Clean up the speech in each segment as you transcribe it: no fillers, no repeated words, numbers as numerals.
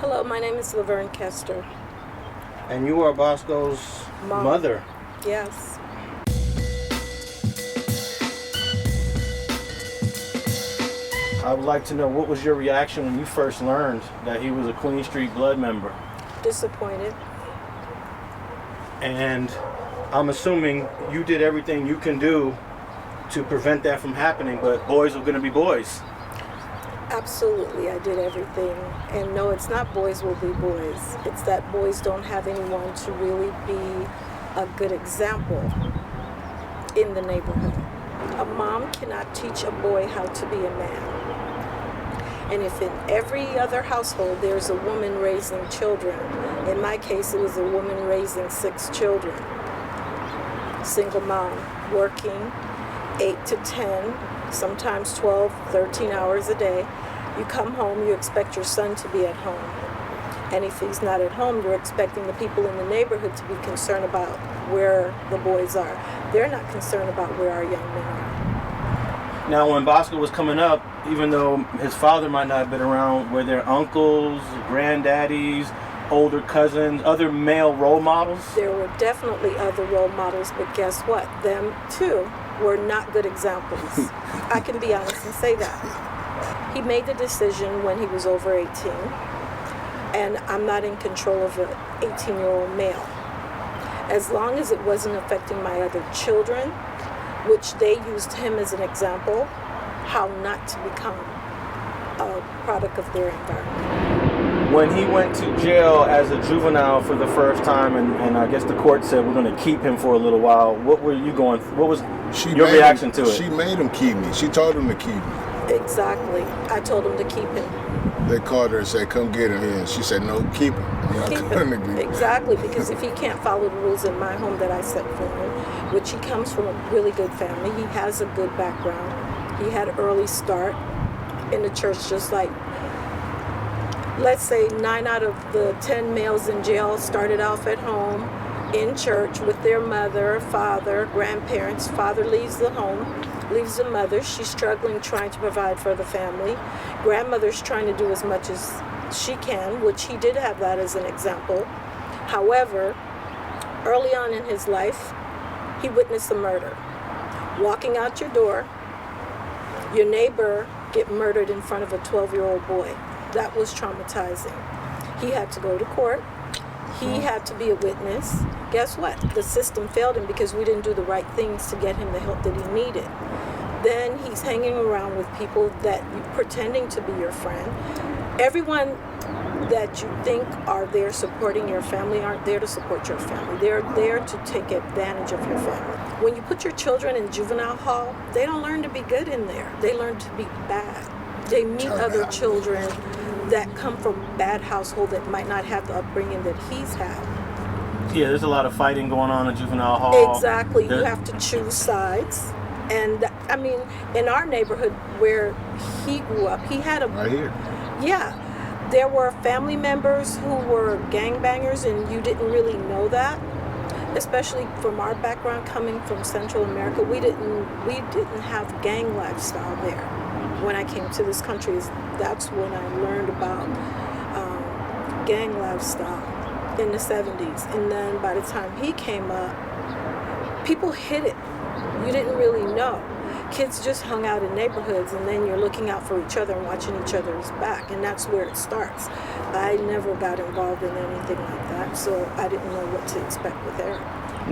Hello, my name is Laverne Kester. And you are Boskoe's Mom. mother. Yes. I would like to know, what was your reaction when you first learned that he was a Queen Street Blood member? Disappointed. And I'm assuming you did everything you can do to prevent that from happening, but boys are going to be boys. Absolutely, I did everything. And no, it's not boys will be boys. It's that boys don't have anyone to really be a good example in the neighborhood. A mom cannot teach a boy how to be a man. And if in every other household there's a woman raising children, in my case it was a woman raising 6 children. Single mom, working 8 to 10, sometimes 12, 13 hours a day. You come home, you expect your son to be at home. And if he's not at home, you're expecting the people in the neighborhood to be concerned about where the boys are. They're not concerned about where our young men are. Now, when Boskoe was coming up, even though his father might not have been around, were there uncles, granddaddies, older cousins, other male role models? There were definitely other role models, but guess what? Them, too, were not good examples. I can be honest and say that. He made the decision when he was over 18, and I'm not in control of an 18-year-old male. As long as it wasn't affecting my other children, which they used him as an example, how not to become a product of their environment. When he went to jail as a juvenile for the first time, and I guess the court said we're going to keep him for a little while, what was your reaction to it? She made him keep me. She told him to keep me. Exactly. I told him to keep him. They called her and said, come get him here. And she said, no, keep him. Keep him. Exactly, because if he can't follow the rules in my home that I set for him, which he comes from a really good family, he has a good background. He had an early start in the church, just like, let's say 9 out of the 10 males in jail started off at home in church with their mother, father, grandparents. Father leaves the home, leaves the mother. She's struggling, trying to provide for the family. Grandmother's trying to do as much as she can, which he did have that as an example. However, early on in his life, he witnessed a murder. Walking out your door, your neighbor get murdered in front of a 12-year-old boy. That was traumatizing. He had to go to court. He had to be a witness. Guess what? The system failed him because we didn't do the right things to get him the help that he needed. Then he's hanging around with people that pretending to be your friend. Everyone that you think are there supporting your family aren't there to support your family. They're there to take advantage of your family. When you put your children in juvenile hall, they don't learn to be good in there. They learn to be bad. They meet other children that come from bad household that might not have the upbringing that he's had. Yeah, there's a lot of fighting going on in juvenile hall. Exactly. You have to choose sides. And I mean, in our neighborhood where he grew up, he had a... Right here. Yeah. There were family members who were gangbangers, and you didn't really know that. Especially from our background, coming from Central America, we didn't have gang lifestyle there. When I came to this country, that's when I learned about gang lifestyle in the 70s. And then by the time he came up, people hid it. You didn't really know. Kids just hung out in neighborhoods, and then you're looking out for each other and watching each other's back, and that's where it starts. I never got involved in anything like that, so I didn't know what to expect with Eric.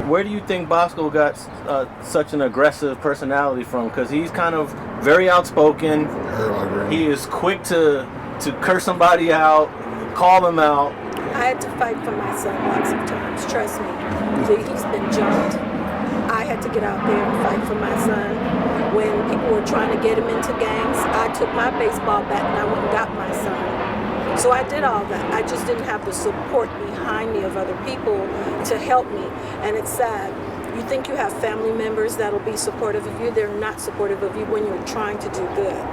Where do you think Boskoe got such an aggressive personality from? Because he's kind of very outspoken. He is quick to curse somebody out, call them out. I had to fight for my son lots of times, trust me. He's been jumped. I had to get out there and fight for my son. When people were trying to get him into gangs, I took my baseball bat and I went and got my son. So I did all that. I just didn't have the support behind me of other people to help me. And it's sad. You think you have family members that'll be supportive of you. They're not supportive of you when you're trying to do good.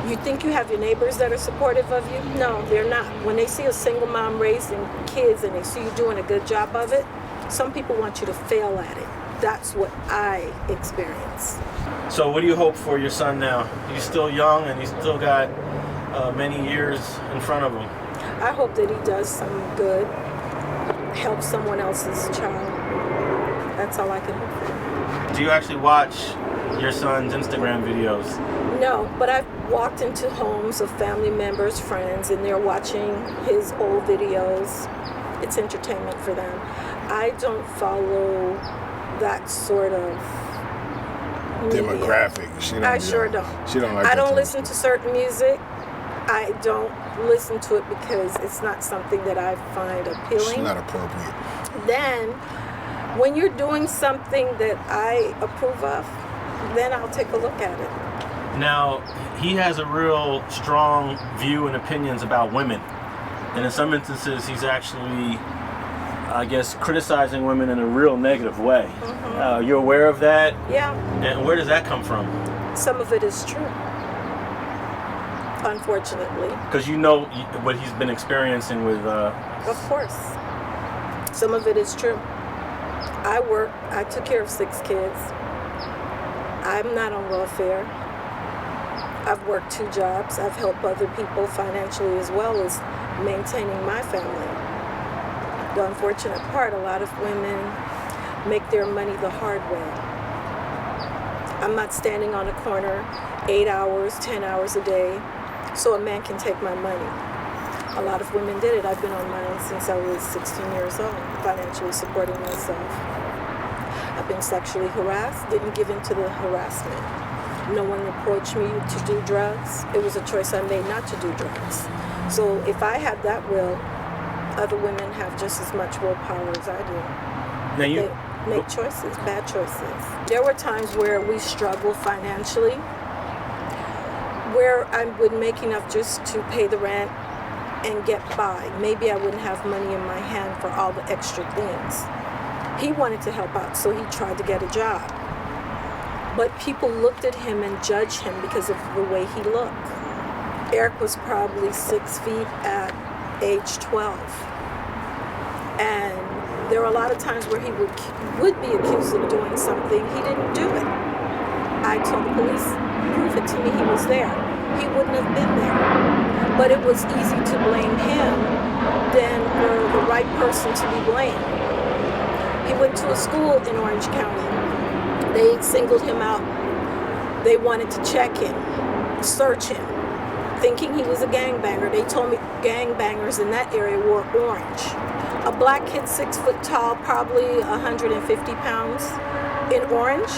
You think you have your neighbors that are supportive of you? No, they're not. When they see a single mom raising kids and they see you doing a good job of it, some people want you to fail at it. That's what I experience. So what do you hope for your son now? He's still young and he's still got many years in front of him. I hope that he does some good, help someone else's child. That's all I can hope for. Do you actually watch your son's Instagram videos? No, but I've walked into homes of family members, friends, and they're watching his old videos. It's entertainment for them. I don't follow that sort of media. Demographic. I sure don't. She don't like I that don't type of listen to certain music. I don't listen to it because it's not something that I find appealing. It's not appropriate. Then, when you're doing something that I approve of, then I'll take a look at it. Now, he has a real strong view and opinions about women. And in some instances, he's actually, I guess, criticizing women in a real negative way. You're aware of that? Yeah. And where does that come from? Some of it is true. Unfortunately. Because you know what he's been experiencing with... Of course. Some of it is true. I took care of 6 kids. I'm not on welfare. I've worked 2 jobs. I've helped other people financially as well as maintaining my family. The unfortunate part, a lot of women make their money the hard way. I'm not standing on a corner 8 hours, 10 hours a day so a man can take my money. A lot of women did it. I've been on my own since I was 16 years old, financially supporting myself. I've been sexually harassed, didn't give in to the harassment. No one approached me to do drugs. It was a choice I made not to do drugs. So if I had that will, other women have just as much willpower as I do. They make choices, bad choices. There were times where we struggled financially, where I would make enough just to pay the rent and get by. Maybe I wouldn't have money in my hand for all the extra things. He wanted to help out, so he tried to get a job. But people looked at him and judged him because of the way he looked. Eric was probably 6 feet at age 12. And there were a lot of times where he would be accused of doing something. He didn't do it. I told the police, prove it to me he was there. He wouldn't have been there. But it was easy to blame him than for the right person to be blamed. He went to a school in Orange County. They singled him out. They wanted to check him, search him, thinking he was a gangbanger. They told me gangbangers in that area wore orange. A black kid 6 foot tall, probably 150 pounds, in orange,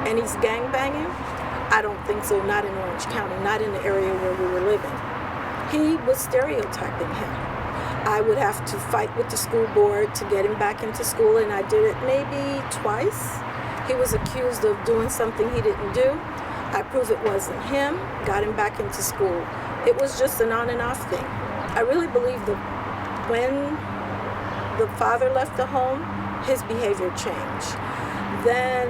and he's gangbanging? I don't think so, not in Orange County, not in the area where we were living. He was stereotyping him. I would have to fight with the school board to get him back into school, and I did it maybe twice. He was accused of doing something he didn't do. I proved it wasn't him, got him back into school. It was just an on and off thing. I really believe that when the father left the home, his behavior changed. Then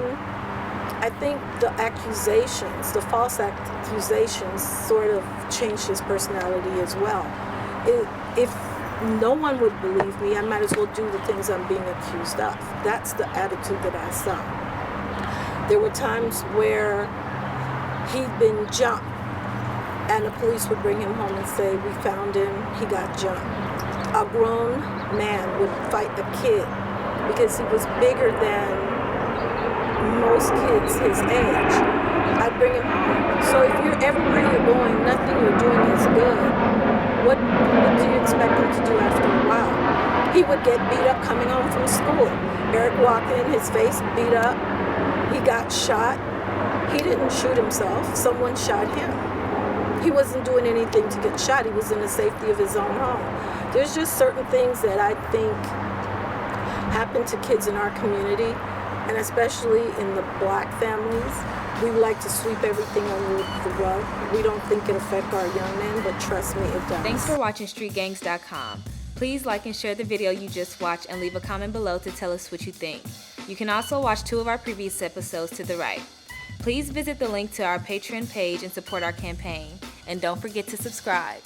I think the accusations, the false accusations, sort of changed his personality as well. If no one would believe me, I might as well do the things I'm being accused of. That's the attitude that I saw. There were times where he'd been jumped, and the police would bring him home and say, we found him, he got jumped. A grown man would fight a kid because he was bigger than most kids his age. I'd bring him home. So if you're everywhere you're going, nothing you're doing is good, what do you expect him to do after a while? He would get beat up coming home from school. Eric walked in, his face beat up. He got shot. He didn't shoot himself. Someone shot him. He wasn't doing anything to get shot. He was in the safety of his own home. There's just certain things that I think happen to kids in our community, and especially in the black families. We like to sweep everything under the rug. We don't think it affects our young men, but trust me, it does. Thanks for watching StreetGangs.com. Please like and share the video you just watched and leave a comment below to tell us what you think. You can also watch 2 of our previous episodes to the right. Please visit the link to our Patreon page and support our campaign. And don't forget to subscribe.